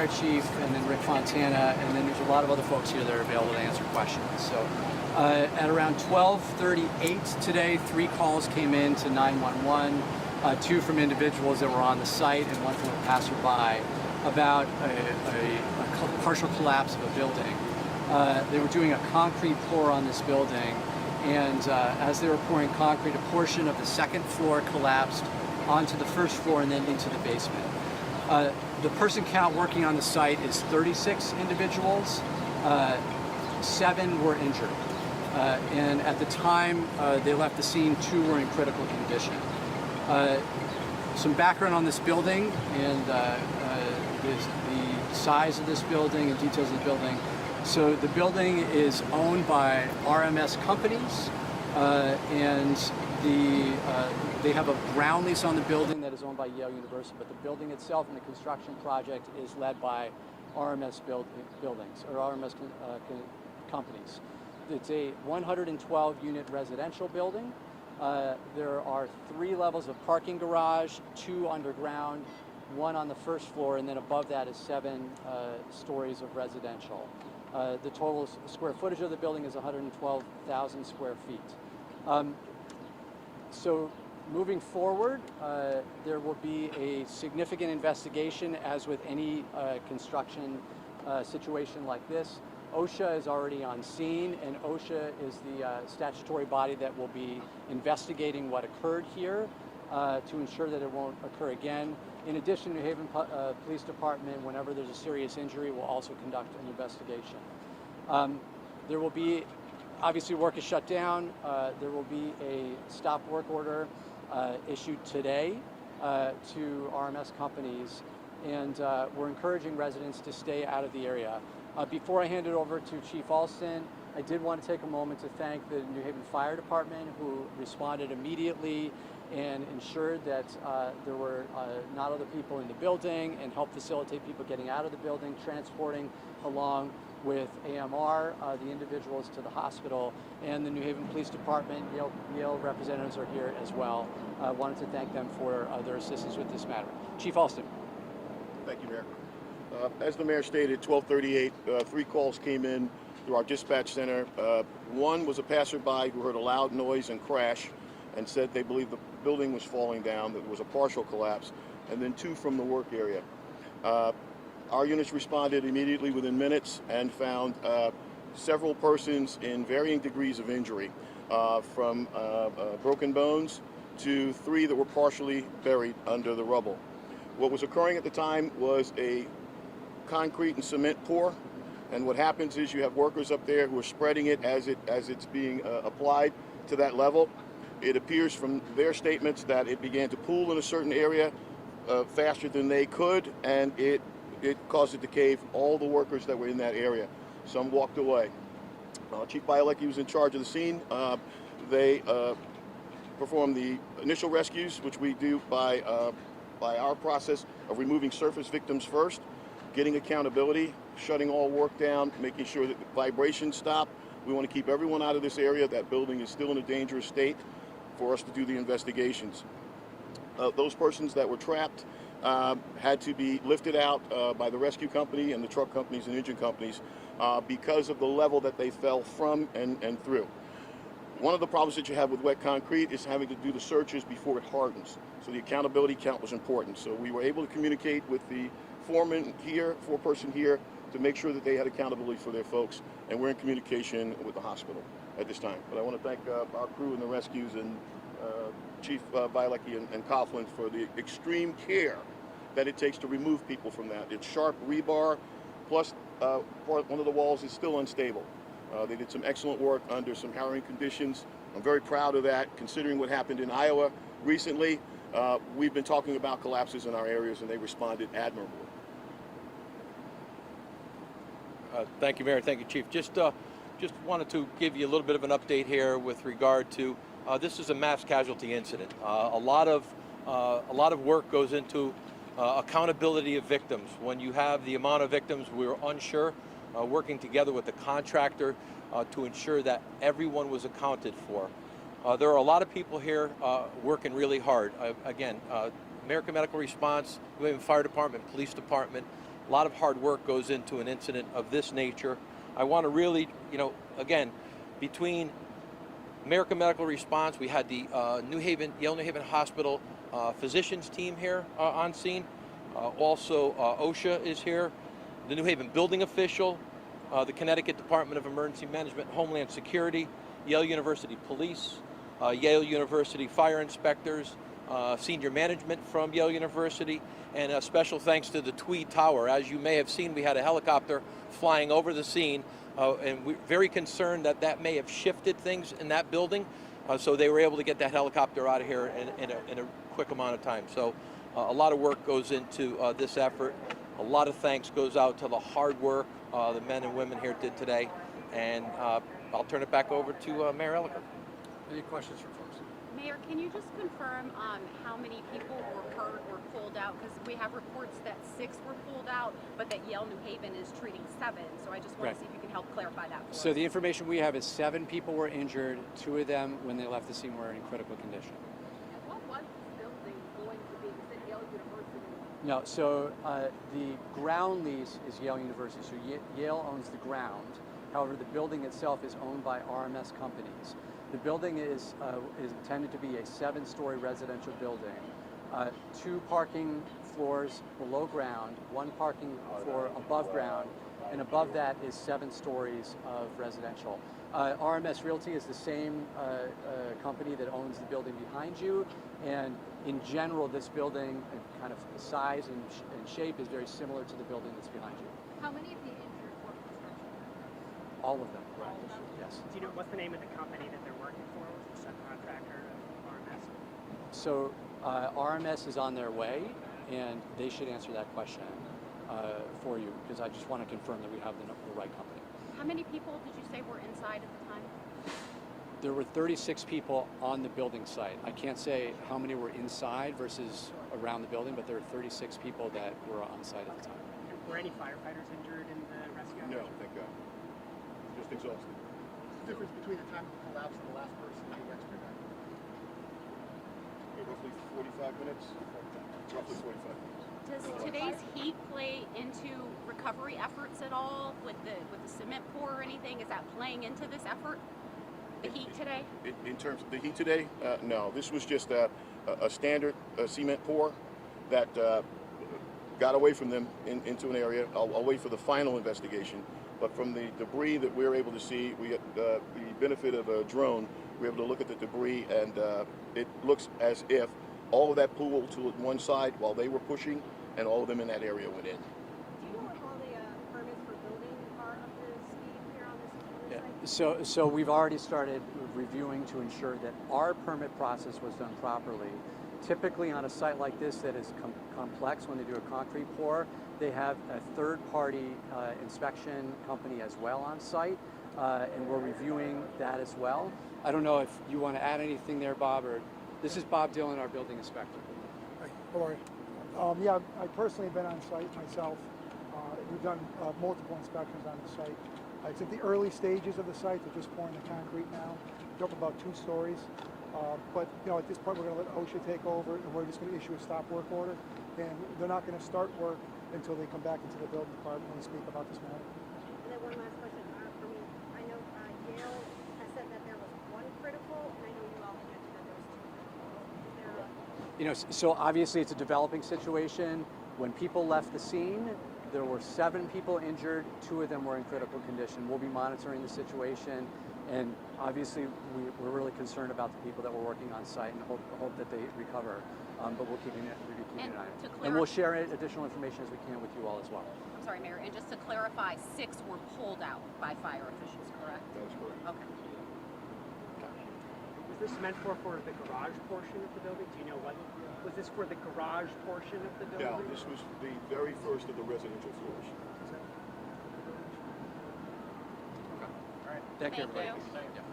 Fire Chief, and then Rick Fontana, and then there's a lot of other folks here that are available to answer questions. So at around 12:38 today, 3 calls came in to 911, 2 from individuals that were on the site and 1 from a passerby about a partial collapse of a building. They were doing a concrete pour on this building, and as they were pouring concrete, a portion of the second floor collapsed onto the first floor and then into the basement. The person count working on the site is 36 individuals. 7 were injured. And at the time they left the scene, 2 were in critical condition. Some background on this building and the size of this building and details of the building. So the building is owned by RMS companies, and they have a ground lease on the building that is owned by Yale University, but the building itself and the construction project is led by RMS buildings or RMS companies. It's a 112-unit residential building. There are 3 levels of parking garage, 2 underground, 1 on the first floor, and then above that is 7 stories of residential. The total square footage of the building is 112,000 square feet. So moving forward, there will be a significant investigation, as with any construction situation like this. OSHA is already on scene, and OSHA is the statutory body that will be investigating what occurred here to ensure that it won't occur again. In addition, New Haven Police Department, whenever there's a serious injury, will also conduct an investigation. There will be, obviously work is shut down. There will be a stop work order issued today to RMS companies, and we're encouraging residents to stay out of the area. Before I hand it over to Chief Alston, I did want to take a moment to thank the New Haven Fire Department, who responded immediately and ensured that there were not other people in the building, and helped facilitate people getting out of the building, transporting along with AMR the individuals to the hospital. And the New Haven Police Department, Yale representatives are here as well. I wanted to thank them for their assistance with this matter. Chief Alston. Thank you, Mayor. As the mayor stated, 12:38, 3 calls came in through our dispatch center. 1 was a passerby who heard a loud noise and crash and said they believed the building was falling down, that there was a partial collapse, and then 2 from the work area. Our units responded immediately within minutes and found several persons in varying degrees of injury, from broken bones to 3 that were partially buried under the rubble. What was occurring at the time was a concrete and cement pour, and what happens is you have workers up there who are spreading it as it's being applied to that level. It appears from their statements that it began to pool in a certain area faster than they could, and it caused it to cave. All the workers that were in that area, some walked away. Chief Elicker was in charge of the scene. They performed the initial rescues, which we do by our process of removing surface victims first, getting accountability, shutting all work down, making sure that the vibrations stop. We want to keep everyone out of this area. That building is still in a dangerous state for us to do the investigations. Those persons that were trapped had to be lifted out by the rescue company and the truck companies and engine companies because of the level that they fell from and through. One of the problems that you have with wet concrete is having to do the searches before it hardens. So the accountability count was important. So we were able to communicate with the foreman here, 4-person here, to make sure that they had accountability for their folks. And we're in communication with the hospital at this time. But I want to thank our crew and the rescues and Chief Elicker and Coughlin for the extreme care that it takes to remove people from that. It's sharp rebar, plus one of the walls is still unstable. They did some excellent work under some harrowing conditions. I'm very proud of that, considering what happened in Iowa recently. We've been talking about collapses in our areas, and they responded admirably. Thank you, Mayor. Thank you, Chief. Just wanted to give you a little bit of an update here with regard to this is a mass casualty incident. A lot of work goes into accountability of victims. When you have the amount of victims, we were unsure, working together with the contractor to ensure that everyone was accounted for. There are a lot of people here working really hard. Again, American Medical Response, New Haven Fire Department, Police Department, A lot of hard work goes into an incident of this nature. I want to really, again, between American Medical Response, we had the Yale New Haven Hospital physicians team here on scene. Also, OSHA is here, the New Haven building official, the Connecticut Department of Emergency Management and Homeland Security, Yale University Police, Yale University fire inspectors, senior management from Yale University, and a special thanks to the Tweed Tower. As you may have seen, we had a helicopter flying over the scene, and we're very concerned that that may have shifted things in that building, so they were able to get that helicopter out of here in a quick amount of time. So a lot of work goes into this effort. A lot of thanks goes out to the hard work the men and women here did today, and I'll turn it back over to Mayor Elicker. Any questions from folks? Mayor, can you just confirm how many people were hurt or pulled out? Because we have reports that 6 were pulled out, but that Yale New Haven is treating 7. So I just want to see if you can help clarify that for us. So the information we have is 7 people were injured. 2 of them, when they left the scene, were in critical condition. And what was this building going to be? Is it Yale University? No, so the ground lease is Yale University. So Yale owns the ground. However, the building itself is owned by RMS companies. The building is intended to be a 7-story residential building, 2 parking floors below ground, 1 parking floor above ground, and above that is 7 stories of residential. RMS Realty is the same company that owns the building behind you, and in general, this building, kind of size and shape, is very similar to the building that's behind you. How many of the injured were construction workers? All of them. Yes. Do you know what's the name of the company that they're working for? Was it a subcontractor of RMS? So RMS is on their way, and they should answer that question for you, because I just want to confirm that we have the right company. How many people did you say were inside at the time? There were 36 people on the building site. I can't say how many were inside versus around the building, but there were 36 people that were on site at the time. Were any firefighters injured in the rescue No, operation? thank God. Just exhausted. The difference between the time of the collapse and the last person who expired? Roughly 45 minutes. Roughly 45 minutes. Does today's heat play into recovery efforts at all with the cement pour or anything? Is that playing into this effort? The heat today? In terms of the heat today, no. This was just a standard cement pour that got away from them into an area. I'll wait for the final investigation. But from the debris that we're able to see, we had the benefit of a drone. We're able to look at the debris, and it looks as if all of that pooled to one side while they were pushing, and all of them in that area went in. Do you know what all the permits for building are up to speed here on this site? So we've already started reviewing to ensure that our permit process was done properly. Typically on a site like this that is complex, when they do a concrete pour, they have a third-party inspection company as well on site, and we're reviewing that as well. I don't know if you want to add anything there, Bob, or this is Bob Dillon, our building inspector. Hi, how are you? Yeah, I've personally been on site myself. We've done multiple inspections on the site. It's at the early stages of the site. They're just pouring the concrete now. It's up about 2 stories. But at this point, we're going to let OSHA take over, and we're just going to issue a stop work order. And they're not going to start work until they come back into the building department and speak about this matter. And then one last question for me. I know Yale has said that there was 1 critical, and I know you all had mentioned that there was 2 critical. Is there So obviously it's a developing situation. When people left the scene, there were 7 people injured. 2 of them were in critical condition. We'll be monitoring the situation, and obviously we're really concerned about the people that were working on site and hope that they recover. But we'll keep an eye on it. And we'll share additional information as we can with you all as well. I'm sorry, Mayor, and just to clarify, 6 were pulled out by fire officials, correct? That is correct. Okay. Was this meant for the garage portion of the building? Do you know what? Was this for the garage portion of the building? No, this was the very first of the residential floors. All right. Thank you, Thank everybody. you.